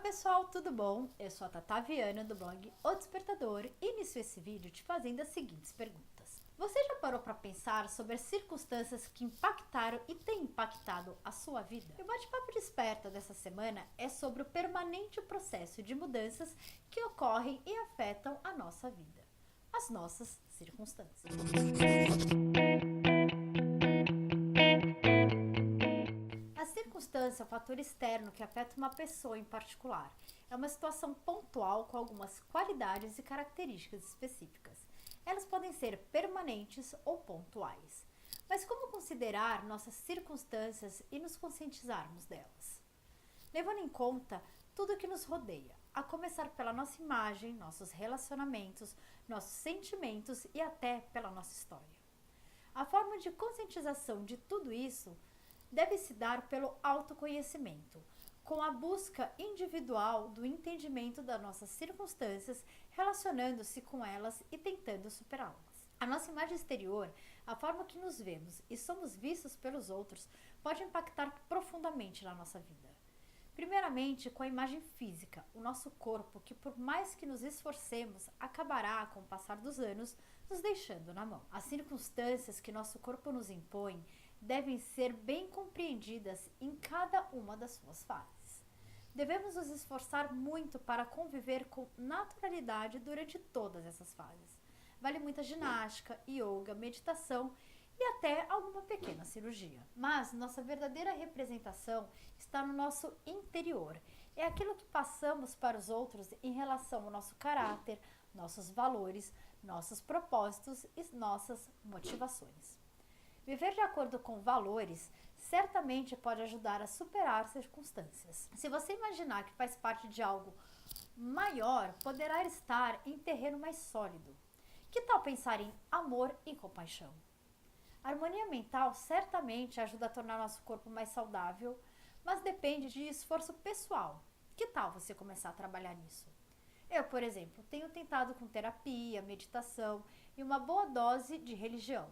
pessoal, tudo bom? Eu sou a Tata Viana do blog O Despertador e inicio esse vídeo te fazendo as seguintes perguntas. Você já parou para pensar sobre as circunstâncias que impactaram e têm impactado a sua vida? E o bate-papo desperta dessa semana é sobre o permanente processo de mudanças que ocorrem e afetam a nossa vida, as nossas circunstâncias. A circunstância é um fator externo que afeta uma pessoa em particular. É uma situação pontual com algumas qualidades e características específicas. Elas podem ser permanentes ou pontuais. Mas como considerar nossas circunstâncias e nos conscientizarmos delas? Levando em conta tudo que nos rodeia, a começar pela nossa imagem, nossos relacionamentos, nossos sentimentos e até pela nossa história. A forma de conscientização de tudo isso deve se dar pelo autoconhecimento, com a busca individual do entendimento das nossas circunstâncias, relacionando-se com elas e tentando superá-las. A nossa imagem exterior, a forma que nos vemos e somos vistos pelos outros, pode impactar profundamente na nossa vida. Primeiramente, com a imagem física, o nosso corpo, que por mais que nos esforcemos, acabará, com o passar dos anos, nos deixando na mão. As circunstâncias que nosso corpo nos impõe devem ser bem compreendidas em cada uma das suas fases. Devemos nos esforçar muito para conviver com naturalidade durante todas essas fases. Vale muita ginástica, yoga, meditação e até alguma pequena cirurgia. Mas nossa verdadeira representação está no nosso interior. É aquilo que passamos para os outros em relação ao nosso caráter, nossos valores, nossos propósitos e nossas motivações. Viver de acordo com valores certamente pode ajudar a superar circunstâncias. Se você imaginar que faz parte de algo maior, poderá estar em terreno mais sólido. Que tal pensar em amor e compaixão? A harmonia mental certamente ajuda a tornar nosso corpo mais saudável, mas depende de esforço pessoal. Que tal você começar a trabalhar nisso? Eu, por exemplo, tenho tentado com terapia, meditação e uma boa dose de religião.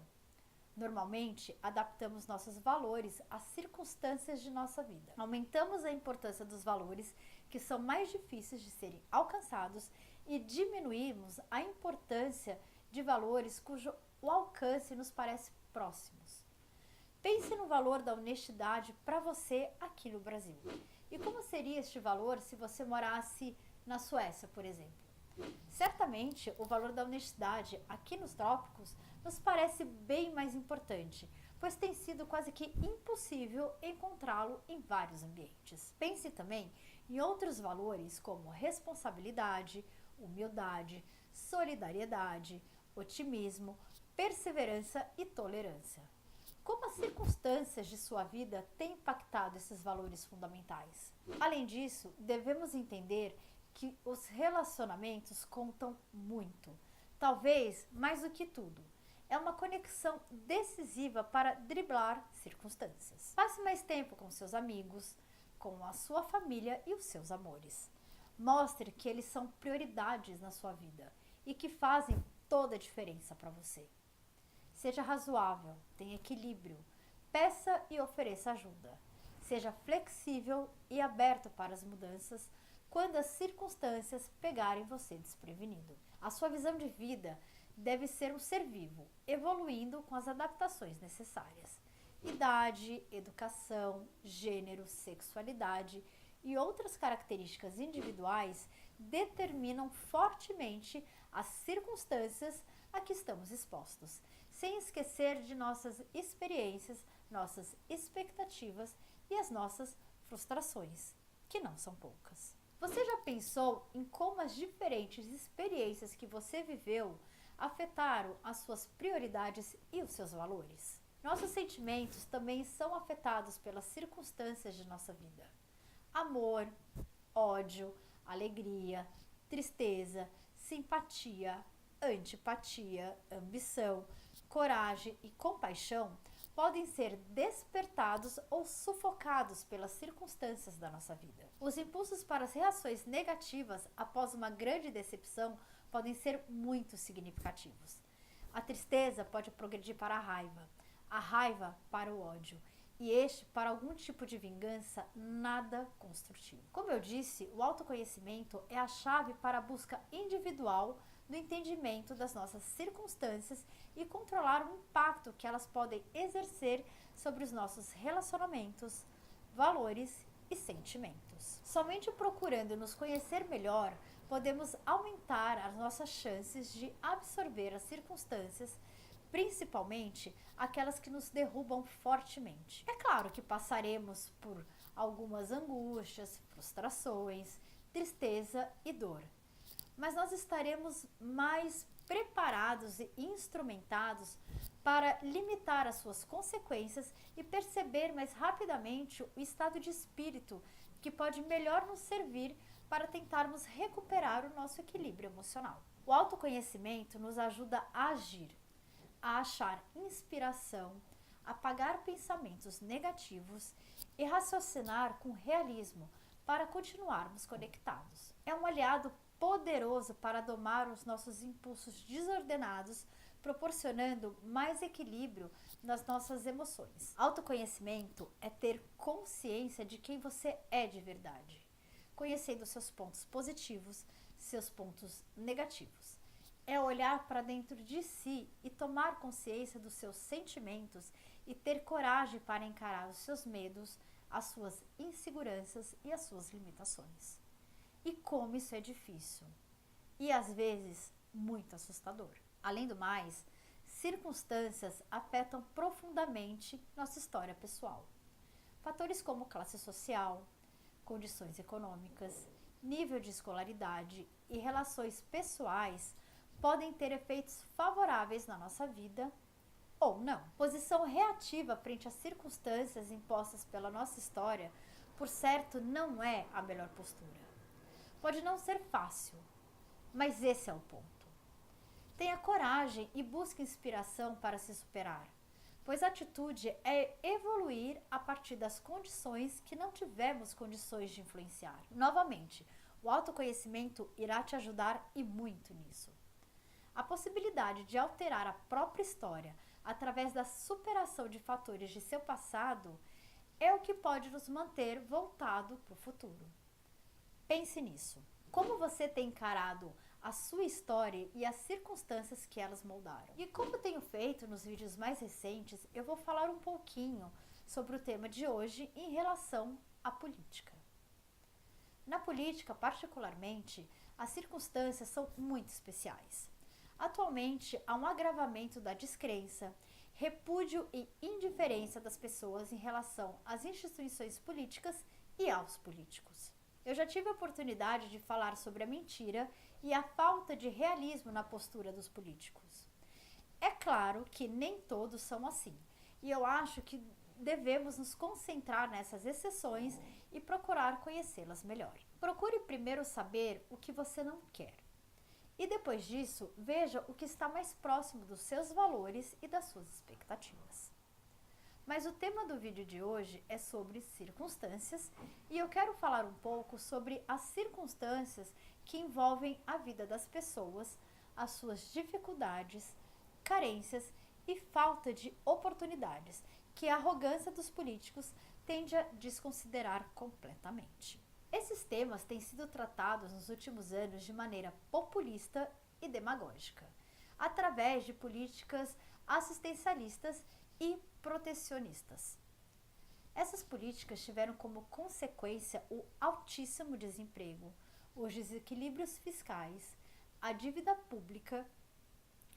Normalmente, adaptamos nossos valores às circunstâncias de nossa vida. Aumentamos a importância dos valores que são mais difíceis de serem alcançados e diminuímos a importância de valores cujo o alcance nos parece próximos. Pense no valor da honestidade para você aqui no Brasil. E como seria este valor se você morasse na Suécia, por exemplo? Certamente, o valor da honestidade aqui nos trópicos nos parece bem mais importante, pois tem sido quase que impossível encontrá-lo em vários ambientes. Pense também em outros valores como responsabilidade, humildade, solidariedade, otimismo, perseverança e tolerância. Como as circunstâncias de sua vida têm impactado esses valores fundamentais? Além disso, devemos entender que os relacionamentos contam muito, talvez mais do que tudo. É uma conexão decisiva para driblar circunstâncias. Passe mais tempo com seus amigos, com a sua família e os seus amores. Mostre que eles são prioridades na sua vida e que fazem toda a diferença para você. Seja razoável, tenha equilíbrio, peça e ofereça ajuda. Seja flexível e aberto para as mudanças quando as circunstâncias pegarem você desprevenido. A sua visão de vida deve ser um ser vivo, evoluindo com as adaptações necessárias. Idade, educação, gênero, sexualidade e outras características individuais determinam fortemente as circunstâncias a que estamos expostos, sem esquecer de nossas experiências, nossas expectativas e as nossas frustrações, que não são poucas. Você já pensou em como as diferentes experiências que você viveu afetaram as suas prioridades e os seus valores? Nossos sentimentos também são afetados pelas circunstâncias de nossa vida. Amor, ódio, alegria, tristeza, simpatia, antipatia, ambição, coragem e compaixão podem ser despertados ou sufocados pelas circunstâncias da nossa vida. Os impulsos para as reações negativas após uma grande decepção podem ser muito significativos. A tristeza pode progredir para a raiva para o ódio e este para algum tipo de vingança nada construtivo. Como eu disse, o autoconhecimento é a chave para a busca individual do entendimento das nossas circunstâncias e controlar o impacto que elas podem exercer sobre os nossos relacionamentos, valores e sentimentos. Somente procurando nos conhecer melhor, podemos aumentar as nossas chances de absorver as circunstâncias, principalmente aquelas que nos derrubam fortemente. É claro que passaremos por algumas angústias, frustrações, tristeza e dor, mas nós estaremos mais preparados e instrumentados para limitar as suas consequências e perceber mais rapidamente o estado de espírito que pode melhor nos servir para tentarmos recuperar o nosso equilíbrio emocional. O autoconhecimento nos ajuda a agir, a achar inspiração, apagar pensamentos negativos e raciocinar com realismo para continuarmos conectados. É um aliado poderoso para domar os nossos impulsos desordenados, proporcionando mais equilíbrio nas nossas emoções. Autoconhecimento é ter consciência de quem você é de verdade, conhecendo seus pontos positivos, seus pontos negativos. É olhar para dentro de si e tomar consciência dos seus sentimentos e ter coragem para encarar os seus medos, as suas inseguranças e as suas limitações. E como isso é difícil e às vezes muito assustador. Além do mais, circunstâncias afetam profundamente nossa história pessoal. Fatores como classe social, condições econômicas, nível de escolaridade e relações pessoais podem ter efeitos favoráveis na nossa vida ou não. Posição reativa frente às circunstâncias impostas pela nossa história, por certo, não é a melhor postura. Pode não ser fácil, mas esse é o ponto. Tenha coragem e busque inspiração para se superar, pois a atitude é evoluir a partir das condições que não tivemos condições de influenciar. Novamente, o autoconhecimento irá te ajudar e muito nisso. A possibilidade de alterar a própria história através da superação de fatores de seu passado é o que pode nos manter voltado para o futuro. Pense nisso. Como você tem encarado a sua história e as circunstâncias que elas moldaram? E como tenho feito nos vídeos mais recentes, eu vou falar um pouquinho sobre o tema de hoje em relação à política. Na política, particularmente, as circunstâncias são muito especiais. Atualmente, há um agravamento da descrença, repúdio e indiferença das pessoas em relação às instituições políticas e aos políticos. Eu já tive a oportunidade de falar sobre a mentira e a falta de realismo na postura dos políticos. É claro que nem todos são assim, e eu acho que devemos nos concentrar nessas exceções e procurar conhecê-las melhor. Procure primeiro saber o que você não quer. E depois disso, veja o que está mais próximo dos seus valores e das suas expectativas. Mas o tema do vídeo de hoje é sobre circunstâncias e eu quero falar um pouco sobre as circunstâncias que envolvem a vida das pessoas, as suas dificuldades, carências e falta de oportunidades, que a arrogância dos políticos tende a desconsiderar completamente. Esses temas têm sido tratados nos últimos anos de maneira populista e demagógica, através de políticas assistencialistas e protecionistas. Essas políticas tiveram como consequência o altíssimo desemprego, os desequilíbrios fiscais, a dívida pública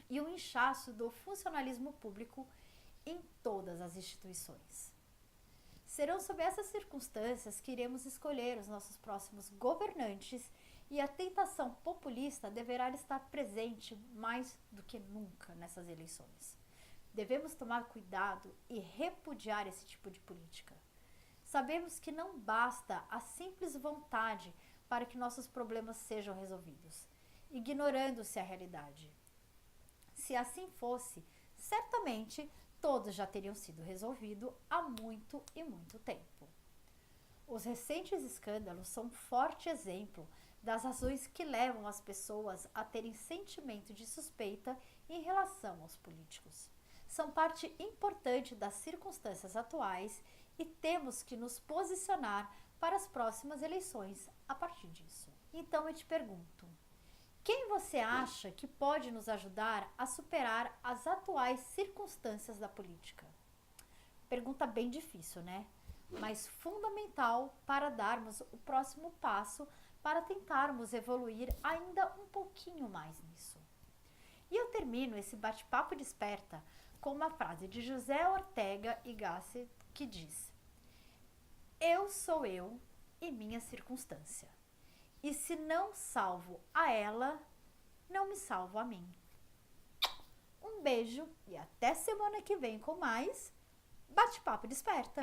e o inchaço do funcionalismo público em todas as instituições. Serão sob essas circunstâncias que iremos escolher os nossos próximos governantes e a tentação populista deverá estar presente mais do que nunca nessas eleições. Devemos tomar cuidado e repudiar esse tipo de política. Sabemos que não basta a simples vontade para que nossos problemas sejam resolvidos, ignorando-se a realidade. Se assim fosse, certamente todos já teriam sido resolvidos há muito e muito tempo. Os recentes escândalos são um forte exemplo das razões que levam as pessoas a terem sentimento de suspeita em relação aos políticos. são parte importante das circunstâncias atuais e temos que nos posicionar para as próximas eleições a partir disso. Então eu te pergunto, quem você acha que pode nos ajudar a superar as atuais circunstâncias da política? Pergunta bem difícil, né? Mas fundamental para darmos o próximo passo para tentarmos evoluir ainda um pouquinho mais nisso. E eu termino esse bate-papo desperta com uma frase de José Ortega y Gasset que diz: eu sou eu e minha circunstância. E se não salvo a ela, não me salvo a mim. Um beijo e até semana que vem com mais Bate-Papo Desperta!